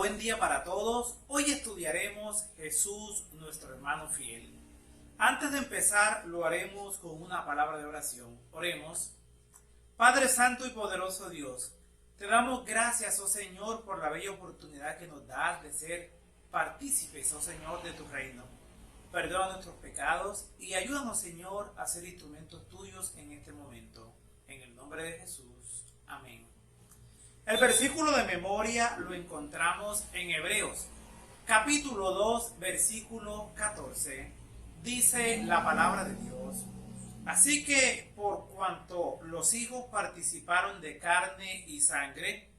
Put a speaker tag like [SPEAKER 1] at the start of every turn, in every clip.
[SPEAKER 1] buen día para todos. Hoy estudiaremos Jesús, nuestro hermano fiel. Antes de empezar, lo haremos con una palabra de oración. Oremos. Padre Santo y poderoso Dios, te damos gracias, oh Señor, por la bella oportunidad que nos das de ser partícipes, oh Señor, de tu reino. Perdona nuestros pecados y ayúdanos, Señor, a ser instrumentos tuyos en este momento. En el nombre de Jesús. Amén. El versículo de memoria lo encontramos en Hebreos, capítulo 2, versículo 14. Dice la palabra de Dios: así que por cuanto los hijos participaron de carne y sangre,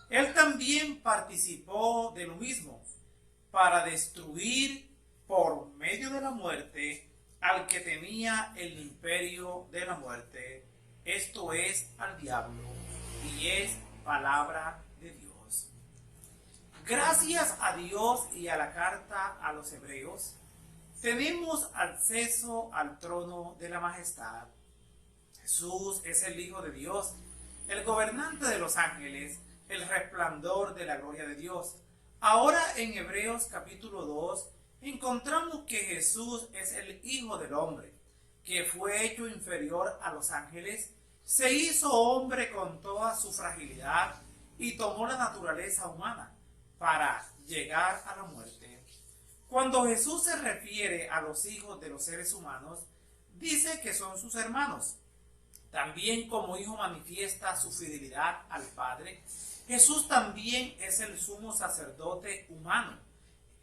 [SPEAKER 1] él también participó de lo mismo, para destruir por medio de la muerte al que tenía el imperio de la muerte, esto es, al diablo, y es palabra de Dios. Gracias a Dios y a la carta a los hebreos, tenemos acceso al trono de la majestad. Jesús es el Hijo de Dios, el gobernante de los ángeles, el resplandor de la gloria de Dios. Ahora en Hebreos capítulo 2 encontramos que Jesús es el Hijo del hombre, que fue hecho inferior a los ángeles, se hizo hombre con toda su fragilidad y tomó la naturaleza humana para llegar a la muerte. Cuando Jesús se refiere a los hijos de los seres humanos, dice que son sus hermanos. También como hijo manifiesta su fidelidad al Padre. Jesús también es el sumo sacerdote humano.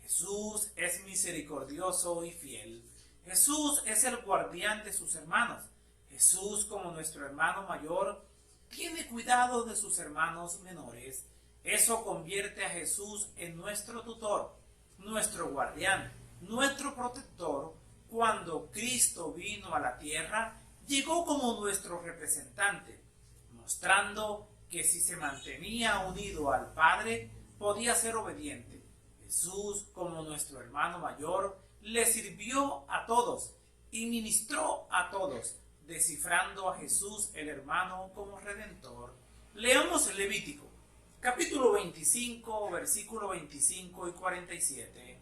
[SPEAKER 1] Jesús es misericordioso y fiel. Jesús es el guardián de sus hermanos. Jesús, como nuestro hermano mayor, tiene cuidado de sus hermanos menores. Eso convierte a Jesús en nuestro tutor, nuestro guardián, nuestro protector. Cuando Cristo vino a la tierra, llegó como nuestro representante, mostrando que si se mantenía unido al Padre, podía ser obediente. Jesús, como nuestro hermano mayor, le sirvió a todos y ministró a todos, descifrando a Jesús el hermano como redentor. Leamos Levítico, capítulo 25, versículo 25 y 47.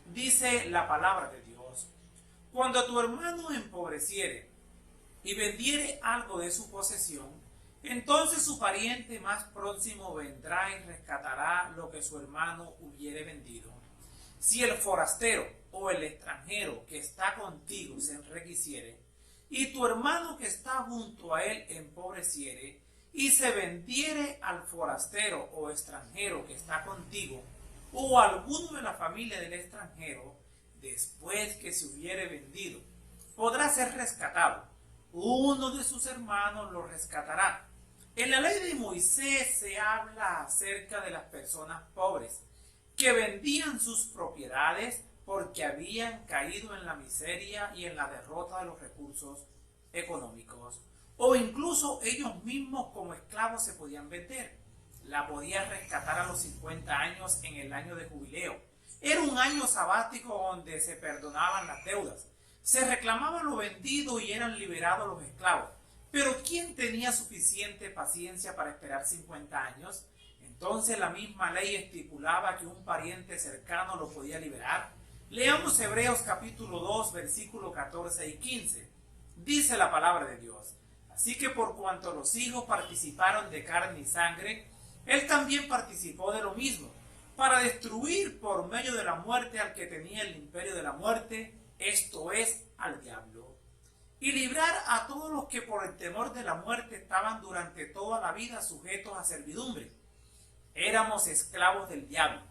[SPEAKER 1] Dice la palabra de Dios: cuando tu hermano empobreciere y vendiere algo de su posesión, entonces su pariente más próximo vendrá y rescatará lo que su hermano hubiere vendido. Si el forastero o el extranjero que está contigo se enriqueciere, y tu hermano que está junto a él empobreciere, y se vendiere al forastero o extranjero que está contigo, o alguno de la familia del extranjero, después que se hubiere vendido, podrá ser rescatado. Uno de sus hermanos lo rescatará. En la ley de Moisés se habla acerca de las personas pobres, que vendían sus propiedades porque habían caído en la miseria y en la derrota de los recursos económicos. O incluso ellos mismos como esclavos se podían vender. La podían rescatar a los 50 años en el año de jubileo. Era un año sabático donde se perdonaban las deudas. Se reclamaba lo vendido y eran liberados los esclavos. Pero ¿quién tenía suficiente paciencia para esperar 50 años? Entonces la misma ley estipulaba que un pariente cercano lo podía liberar. Leamos Hebreos capítulo 2, versículo 14 y 15. Dice la palabra de Dios: así que por cuanto los hijos participaron de carne y sangre, él también participó de lo mismo, para destruir por medio de la muerte al que tenía el imperio de la muerte, esto es, al diablo, y librar a todos los que por el temor de la muerte estaban durante toda la vida sujetos a servidumbre. Éramos esclavos del diablo,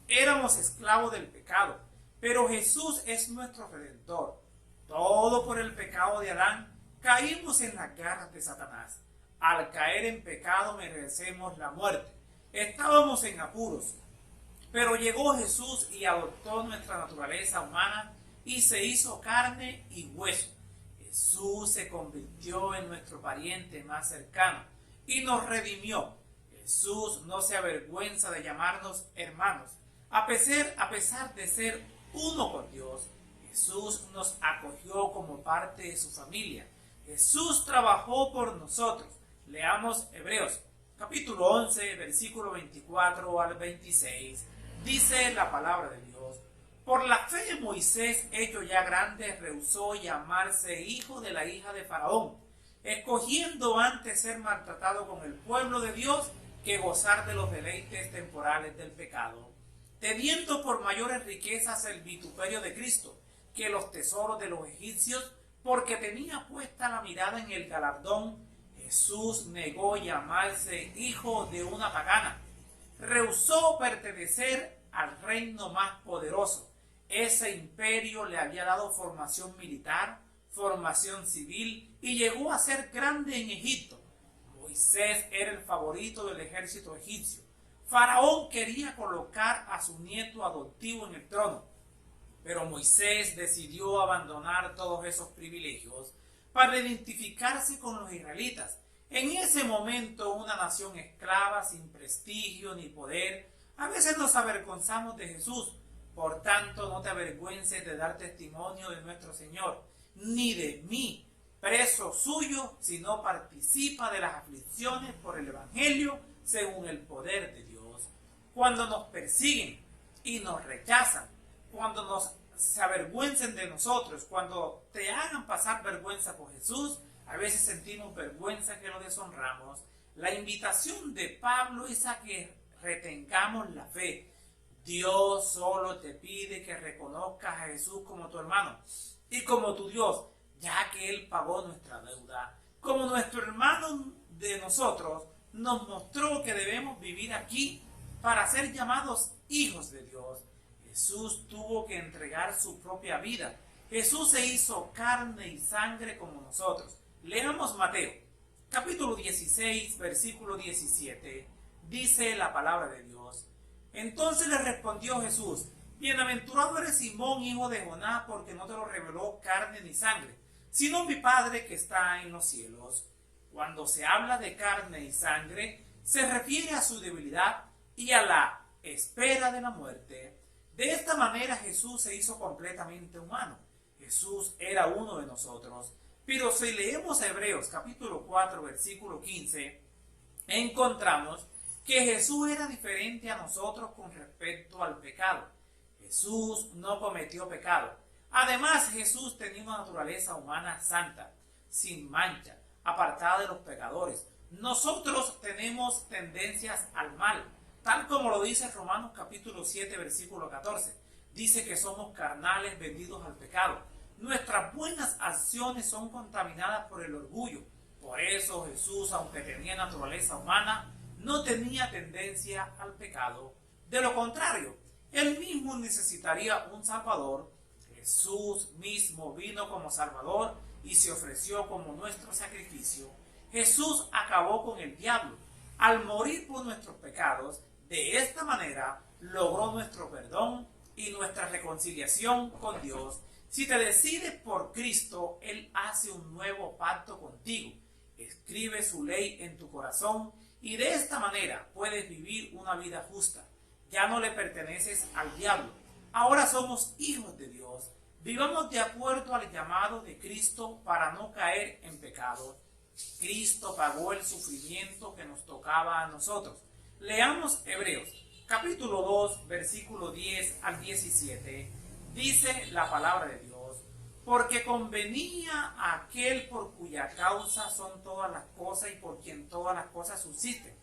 [SPEAKER 1] éramos esclavos del pecado, pero Jesús es nuestro Redentor. Todo por el pecado de Adán caímos en las garras de Satanás. Al caer en pecado merecemos la muerte. Estábamos en apuros, pero llegó Jesús y adoptó nuestra naturaleza humana y se hizo carne y hueso. Jesús se convirtió en nuestro pariente más cercano y nos redimió. Jesús no se avergüenza de llamarnos hermanos, a pesar de ser uno con Dios. Jesús nos acogió como parte de su familia. Jesús trabajó por nosotros. Leamos Hebreos, capítulo 11, versículo 24 al 26. Dice la palabra de Dios: por la fe de Moisés, hecho ya grande, rehusó llamarse hijo de la hija de Faraón, escogiendo antes ser maltratado con el pueblo de Dios que gozar de los deleites temporales del pecado, teniendo por mayores riquezas el vituperio de Cristo que los tesoros de los egipcios, porque tenía puesta la mirada en el galardón. Jesús negó llamarse hijo de una pagana, rehusó pertenecer al reino más poderoso. Ese imperio le había dado formación militar, formación civil, y llegó a ser grande en Egipto. Moisés era el favorito del ejército egipcio. Faraón quería colocar a su nieto adoptivo en el trono, pero Moisés decidió abandonar todos esos privilegios para identificarse con los israelitas. En ese momento, una nación esclava, sin prestigio ni poder. A veces nos avergonzamos de Jesús. Por tanto, no te avergüences de dar testimonio de nuestro Señor, ni de mí, preso suyo, sino participa de las aflicciones por el Evangelio según el poder de Dios. Cuando nos persiguen y nos rechazan, cuando se avergüencen de nosotros, cuando te hagan pasar vergüenza por Jesús, a veces sentimos vergüenza que lo deshonramos. La invitación de Pablo es a que retengamos la fe. Dios solo te pide que reconozcas a Jesús como tu hermano y como tu Dios, ya que Él pagó nuestra deuda. Como nuestro hermano de nosotros, nos mostró que debemos vivir aquí para ser llamados hijos de Dios. Jesús tuvo que entregar su propia vida. Jesús se hizo carne y sangre como nosotros. Leamos Mateo, capítulo 16, versículo 17. Dice la palabra de Dios: entonces le respondió Jesús: bienaventurado eres Simón, hijo de Jonás, porque no te lo reveló carne ni sangre, sino mi Padre que está en los cielos. Cuando se habla de carne y sangre, se refiere a su debilidad y a la espera de la muerte. De esta manera Jesús se hizo completamente humano. Jesús era uno de nosotros. Pero si leemos Hebreos capítulo 4, versículo 15, encontramos que Jesús era diferente a nosotros con respecto al pecado. Jesús no cometió pecado. Además, Jesús tenía una naturaleza humana santa, sin mancha, apartada de los pecadores. Nosotros tenemos tendencias al mal, tal como lo dice Romanos capítulo 7, versículo 14. Dice que somos carnales vendidos al pecado. Nuestras buenas acciones son contaminadas por el orgullo. Por eso Jesús, aunque tenía naturaleza humana, no tenía tendencia al pecado. De lo contrario, Él mismo necesitaría un Salvador. Jesús mismo vino como Salvador y se ofreció como nuestro sacrificio. Jesús acabó con el diablo al morir por nuestros pecados. De esta manera logró nuestro perdón y nuestra reconciliación con Dios. Si te decides por Cristo, Él hace un nuevo pacto contigo. Escribe su ley en tu corazón y de esta manera puedes vivir una vida justa. Ya no le perteneces al diablo. Ahora somos hijos de Dios. Vivamos de acuerdo al llamado de Cristo para no caer en pecado. Cristo pagó el sufrimiento que nos tocaba a nosotros. Leamos Hebreos, capítulo 2, versículo 10 al 17. Dice la palabra de Dios: porque convenía a aquel por cuya causa son todas las cosas y por quien todas las cosas subsisten,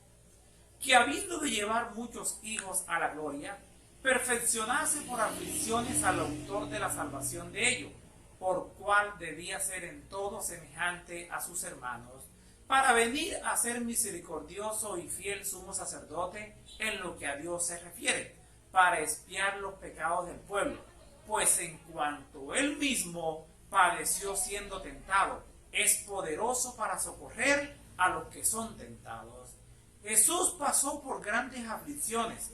[SPEAKER 1] que habiendo de llevar muchos hijos a la gloria, perfeccionase por aflicciones al autor de la salvación de ellos, por cual debía ser en todo semejante a sus hermanos, para venir a ser misericordioso y fiel sumo sacerdote en lo que a Dios se refiere, para expiar los pecados del pueblo. Pues en cuanto Él mismo padeció siendo tentado, es poderoso para socorrer a los que son tentados. Jesús pasó por grandes aflicciones,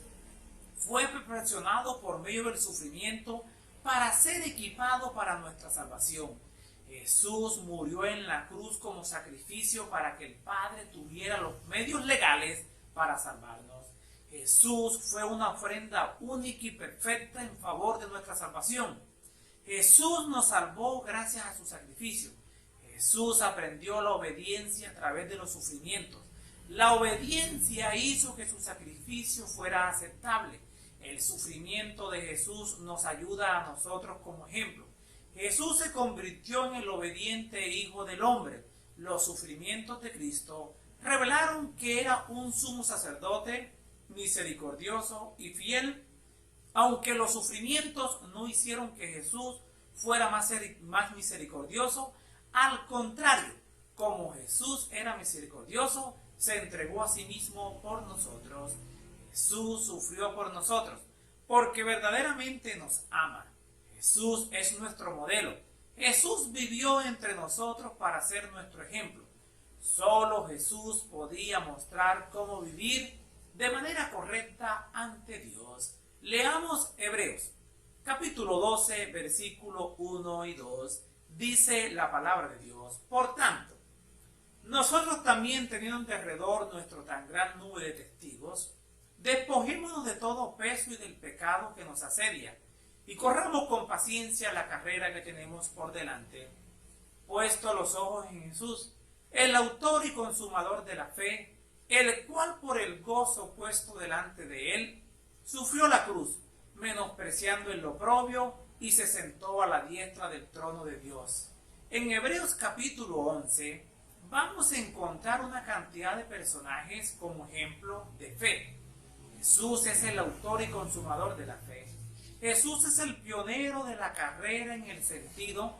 [SPEAKER 1] fue perfeccionado por medio del sufrimiento para ser equipado para nuestra salvación. Jesús murió en la cruz como sacrificio para que el Padre tuviera los medios legales para salvarnos. Jesús fue una ofrenda única y perfecta en favor de nuestra salvación. Jesús nos salvó gracias a su sacrificio. Jesús aprendió la obediencia a través de los sufrimientos. La obediencia hizo que su sacrificio fuera aceptable. El sufrimiento de Jesús nos ayuda a nosotros como ejemplo. Jesús se convirtió en el obediente Hijo del Hombre. Los sufrimientos de Cristo revelaron que era un sumo sacerdote misericordioso y fiel, aunque los sufrimientos no hicieron que Jesús fuera más misericordioso. Al contrario, como Jesús era misericordioso, se entregó a sí mismo por nosotros. Jesús sufrió por nosotros, porque verdaderamente nos ama. Jesús es nuestro modelo. Jesús vivió entre nosotros para ser nuestro ejemplo. Solo Jesús podía mostrar cómo vivir de manera correcta ante Dios. Leamos Hebreos, capítulo 12, versículo 1 y 2. Dice la palabra de Dios: por tanto, nosotros también, teniendo en derredor nuestro tan gran número de testigos, despojémonos de todo peso y del pecado que nos asedia, y corramos con paciencia la carrera que tenemos por delante, puesto los ojos en Jesús, el autor y consumador de la fe, el cual por el gozo puesto delante de él, sufrió la cruz, menospreciando el oprobio, y se sentó a la diestra del trono de Dios. En Hebreos capítulo 11 vamos a encontrar una cantidad de personajes como ejemplo de fe. Jesús es el autor y consumador de la fe. Jesús es el pionero de la carrera en el sentido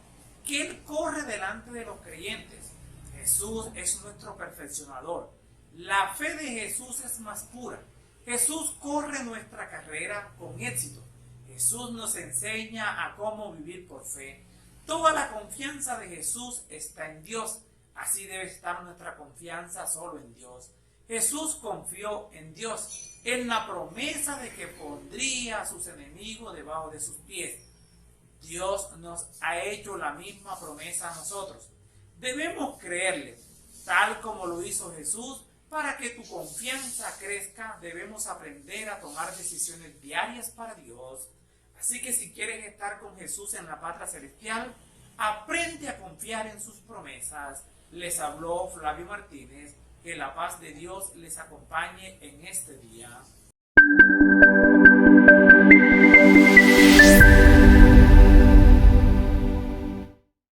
[SPEAKER 1] que Él corre delante de los creyentes. Jesús es nuestro perfeccionador. La fe de Jesús es más pura. Jesús corre nuestra carrera con éxito. Jesús nos enseña a cómo vivir por fe. Toda la confianza de Jesús está en Dios. Así debe estar nuestra confianza solo en Dios. Jesús confió en Dios, en la promesa de que pondría a sus enemigos debajo de sus pies. Dios nos ha hecho la misma promesa a nosotros. Debemos creerle, tal como lo hizo Jesús. Para que tu confianza crezca, debemos aprender a tomar decisiones diarias para Dios. Así que si quieres estar con Jesús en la patria celestial, aprende a confiar en sus promesas. Les habló Flavio Martínez. Que la paz de Dios les acompañe en este día.